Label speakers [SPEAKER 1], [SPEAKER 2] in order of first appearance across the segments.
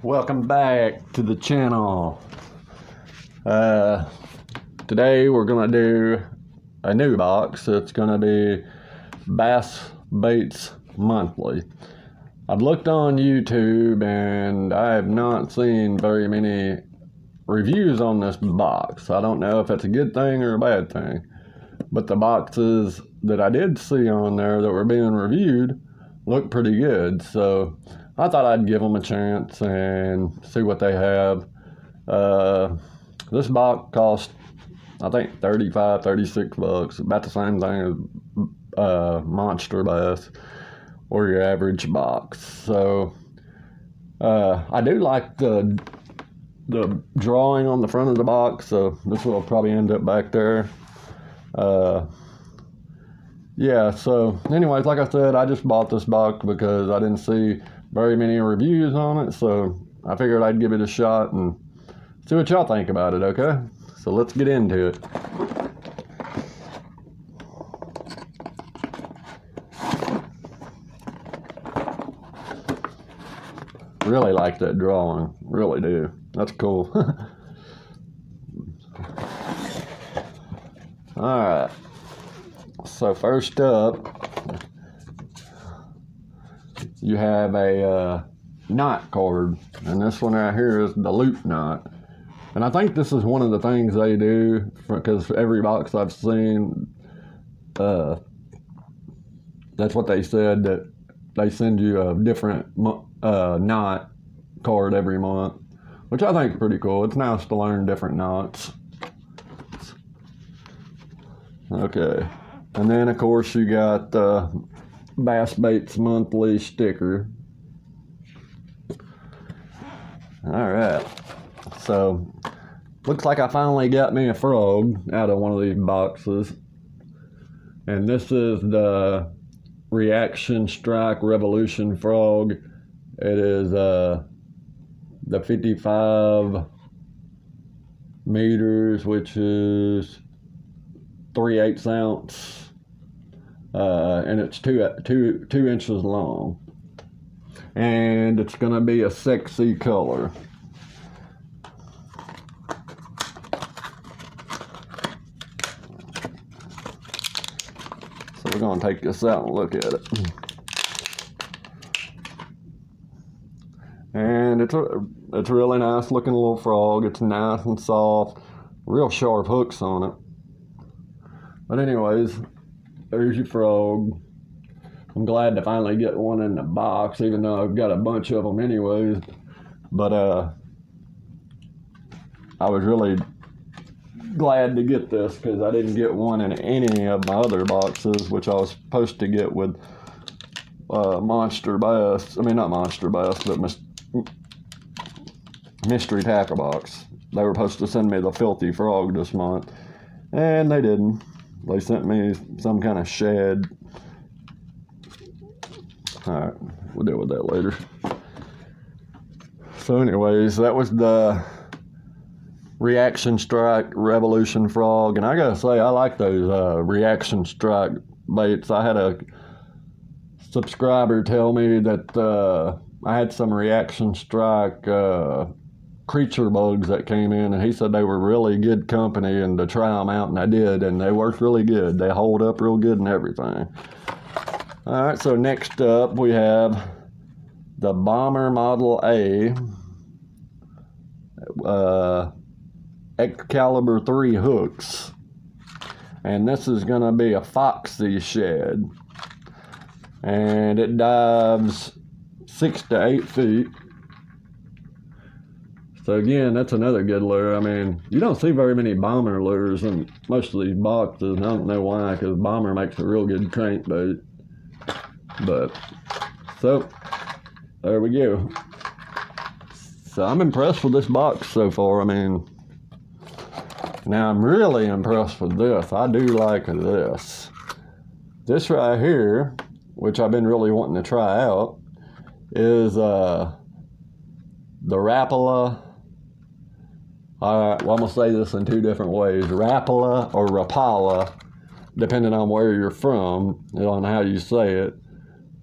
[SPEAKER 1] Welcome back to the channel. Today we're gonna do a new box. It's gonna be Bass Baits Monthly. I've looked on YouTube and I have not seen very many reviews on this box. I don't know if it's a good thing or a bad thing, but the boxes that I did see on there that were being reviewed look pretty good. So I thought I'd give them a chance and see what they have. This box cost, I think, 35, 36 bucks. About the same thing as Monster Bass or your average box. So I do like the drawing on the front of the box. So this will probably end up back there. Yeah, so anyways, like I said, I just bought this box because I didn't see very many reviews on it, so I figured I'd give it a shot and see what y'all think about it, okay? So let's get into it. Really like that drawing, really do. That's cool. Alright, so first up, you have a knot cord, and this one right here is the loop knot. And I think this is one of the things they do, because every box I've seen, that's what they said, that they send you a different knot cord every month, which I think is pretty cool. It's nice to learn different knots. Okay, and then of course you got the Bass Baits Monthly sticker. Alright, so looks like I finally got me a frog out of one of these boxes, and this is the Reaction Strike Revolution frog. It is the 55 meters, which is 3/8 ounce. And it's two inches long, and it's gonna be a sexy color. So we're gonna take this out and look at it. And it's a really nice looking little frog. It's nice and soft, real sharp hooks on it. But anyways, there's your frog. I'm glad to finally get one in the box, even though I've got a bunch of them anyways. But I was really glad to get this because I didn't get one in any of my other boxes, which I was supposed to get with Monster Bass. I mean, not Monster Bass, but Mystery Tackle Box. They were supposed to send me the Filthy Frog this month, and they didn't. They sent me some kind of shad. Alright, we'll deal with that later. So anyways, that was the Reaction Strike Revolution frog. And I gotta say, I like those Reaction Strike baits. I had a subscriber tell me that I had some Reaction Strike creature bugs that came in, and he said they were really good company and to try them out, and I did, and they worked really good. They hold up real good and everything. Alright, so next up we have the Bomber Model A Excalibur 3 hooks, and this is going to be a Foxy shad, and it dives 6 to 8 feet. So again, that's another good lure. I mean, you don't see very many bomber lures in most of these boxes, and I don't know why, because bomber makes a real good crankbait. But, so, there we go. So I'm impressed with this box so far. I mean, now I'm really impressed with this. I do like this. This right here, which I've been really wanting to try out, is the Rapala. Well, I'm going to say this in two different ways. Rapala or Rapala, depending on where you're from, on how you say it.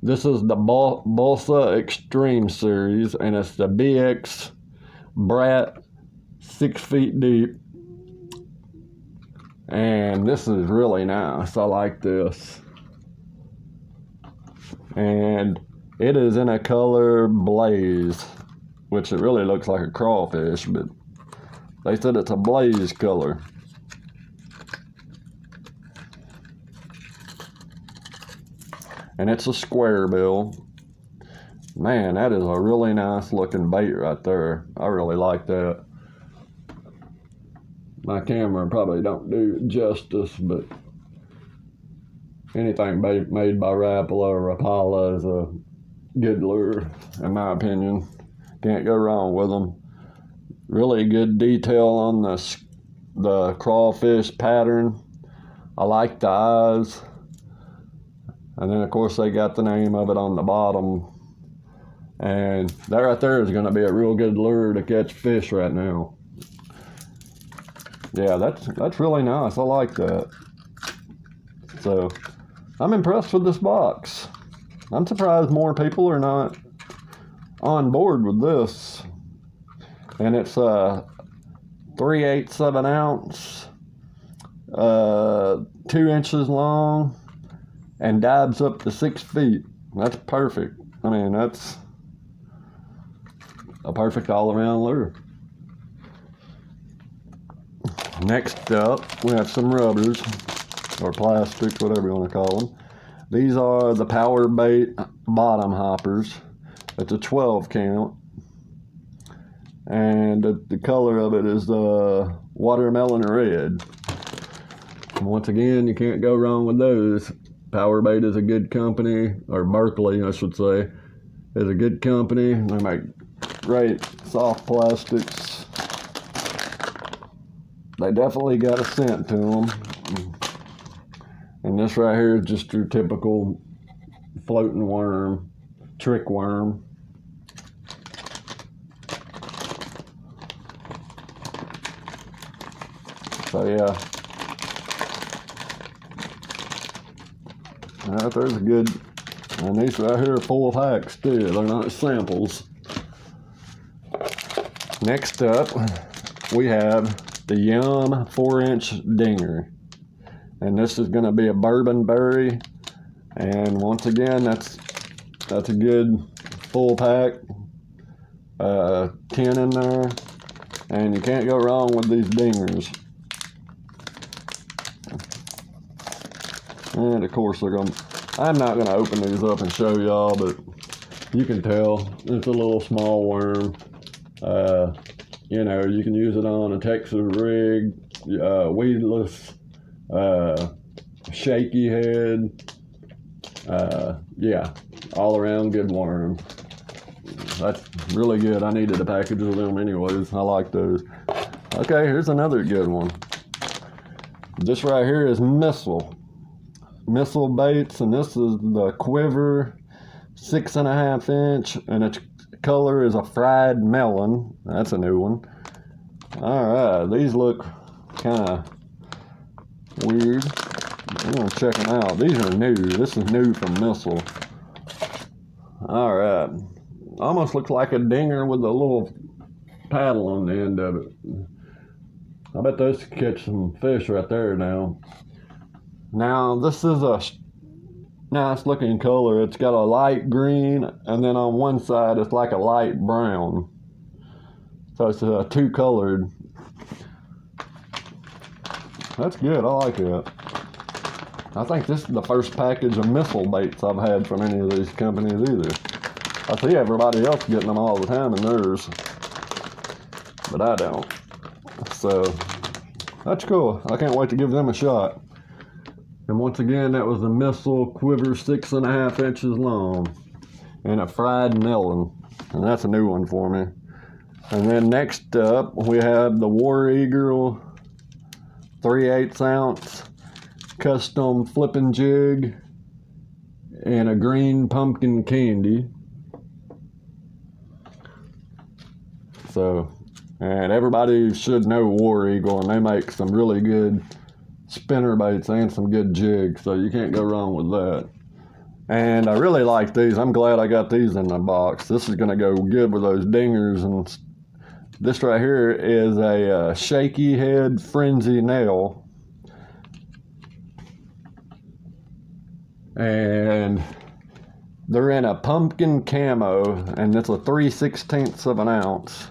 [SPEAKER 1] This is the Balsa Extreme Series, and it's the BX Brat 6 feet deep. And this is really nice. I like this. And it is in a color blaze, which it really looks like a crawfish, but they said it's a blaze color. And it's a square bill. Man, that is a really nice looking bait right there. I really like that. My camera probably don't do it justice, but anything made by Rapala or Rapala is a good lure, in my opinion. Can't go wrong with them. Really good detail on the crawfish pattern. I like the eyes. And then, of course, they got the name of it on the bottom. And that right there is going to be a real good lure to catch fish right now. Yeah, that's really nice. I like that. So, I'm impressed with this box. I'm surprised more people are not on board with this. And it's 3/8 of an ounce, 2 inches long, and dives up to 6 feet. That's perfect. I mean, that's a perfect all-around lure. Next up, we have some rubbers, or plastics, whatever you want to call them. These are the Power Bait bottom hoppers. It's a 12 count. And the color of it is watermelon red. And once again, you can't go wrong with those. Power Bait is a good company, or Berkley, I should say, is a good company. They make great soft plastics. They definitely got a scent to them. And this right here is just your typical floating worm, trick worm. So yeah. Alright, there's a good, and these right here are full hacks too. They're not samples. Next up, we have the Yum 4-inch dinger. And this is going to be a bourbon berry. And once again, that's a good full pack. 10 in there. And you can't go wrong with these dingers. And of course I'm not going to open these up and show y'all, but you can tell it's a little small worm. You know, you can use it on a Texas rig, weedless, shaky head. Yeah, all around good worm. That's really good. I needed a package of them anyways. I like those. Okay, here's another good one. This right here is Missile baits, and this is the Quiver 6.5 inch, and its color is a fried melon. That's a new one. Alright, these look kind of weird. I'm gonna check them out. These are new. This is new from Missile. Alright, almost looks like a dinger with a little paddle on the end of it. I bet those could catch some fish right there now. Now, this is a nice looking color. It's got a light green, and then on one side it's like a light brown. So it's two colored. That's good. I like it. I think this is the first package of Missile baits I've had from any of these companies either. I see everybody else getting them all the time in theirs, but I don't. So that's cool. I can't wait to give them a shot. And once again, that was the Missile Quiver 6.5 inches long, and a fried melon, and that's a new one for me. And then next up, we have the War Eagle 3/8 ounce custom flipping jig and a green pumpkin candy. So, and everybody should know War Eagle, and they make some really good spinner baits and some good jigs, so you can't go wrong with that. And I really like these. I'm glad I got these in the box. This is going to go good with those dingers. And this right here is a Shaky Head Frenzy nail. And they're in a pumpkin camo, and it's a 3/16 of an ounce.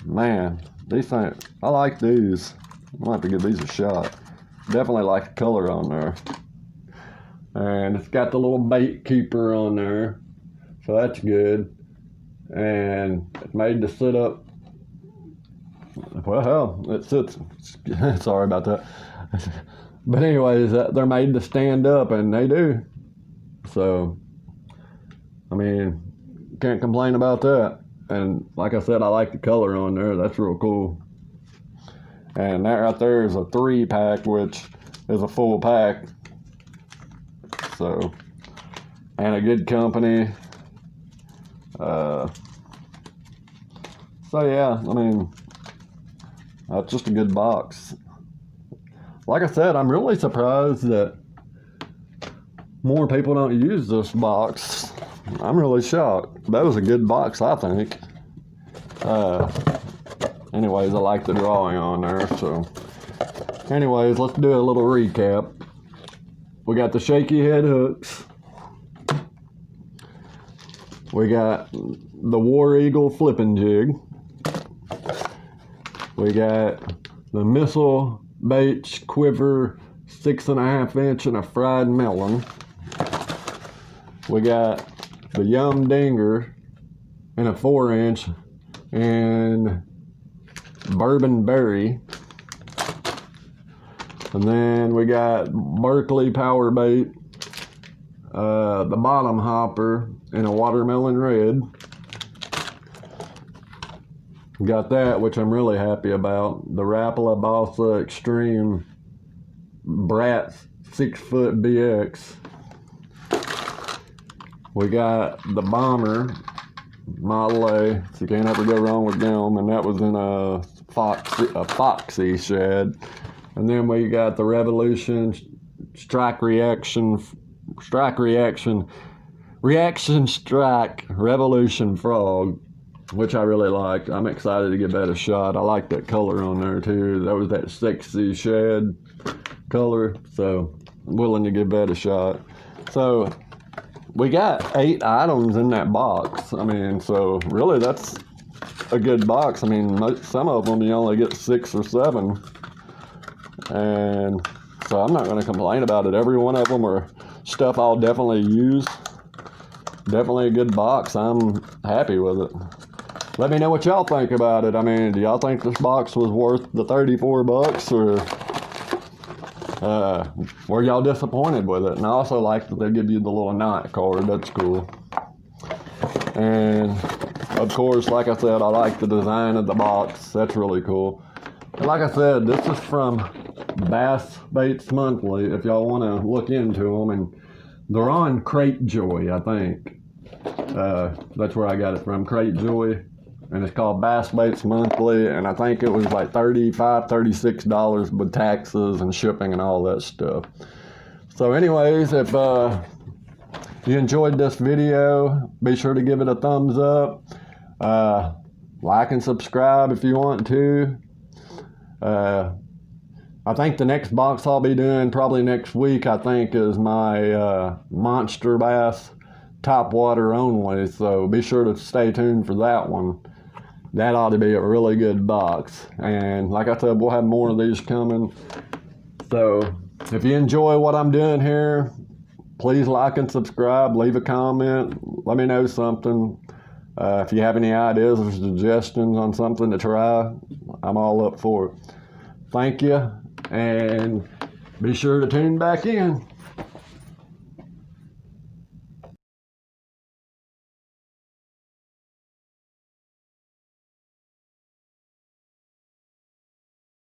[SPEAKER 1] Man, these things, I like these. I'm gonna have to give these a shot. Definitely like the color on there. And it's got the little bait keeper on there, so that's good. And it's made to sit up. Well, hell, it sits. Sorry about that. But anyways, they're made to stand up, and they do. So, I mean, can't complain about that. And like I said, I like the color on there. That's real cool. And that right there is a 3-pack, which is a full pack. So, and a good company. So yeah, I mean, that's just a good box. Like I said, I'm really surprised that more people don't use this box. I'm really shocked. That was a good box, I think. Anyways, I like the drawing on there. So, anyways, let's do a little recap. We got the Shaky Head hooks. We got the War Eagle flipping jig. We got the Missile Baits Quiver 6.5 inch and a fried melon. We got the Yum Dinger in a 4 inch and Bourbon Berry. And then we got Berkeley Power Bait, the Bottom Hopper in a Watermelon Red. Got that, which I'm really happy about. The Rapala Balsa Extreme Brat 6-foot BX. We got the Bomber Model A, so you can't ever go wrong with them, and that was in a Foxy shed. And then we got the Revolution Strike Reaction Revolution Frog, which I really liked. I'm excited to give that a shot. I like that color on there too. That was that sexy shed color, so I'm willing to give that a shot. So we got 8 items in that box. I mean, so really that's a good box. I mean, some of them you only get 6 or 7. And so I'm not going to complain about it. Every one of them are stuff I'll definitely use. Definitely a good box. I'm happy with it. Let me know what y'all think about it. I mean, do y'all think this box was worth the 34 bucks, or were y'all disappointed with it? And I also like that they give you the little knot card. That's cool. And of course, like I said, I like the design of the box. That's really cool. And like I said, this is from Bass Baits Monthly, if y'all want to look into them. And they're on Cratejoy, I think. That's where I got it from, Cratejoy. And it's called Bass Baits Monthly. And I think it was like $35, $36 with taxes and shipping and all that stuff. So anyways, if you enjoyed this video, be sure to give it a thumbs up. Like and subscribe if you want to. I think the next box I'll be doing probably next week, I think, is my Monster Bass top water only. So be sure to stay tuned for that one. That ought to be a really good box. And like I said, we'll have more of these coming. So if you enjoy what I'm doing here, please like and subscribe. Leave a comment. Let me know something. If you have any ideas or suggestions on something to try, I'm all up for it. Thank you, and be sure to tune back in.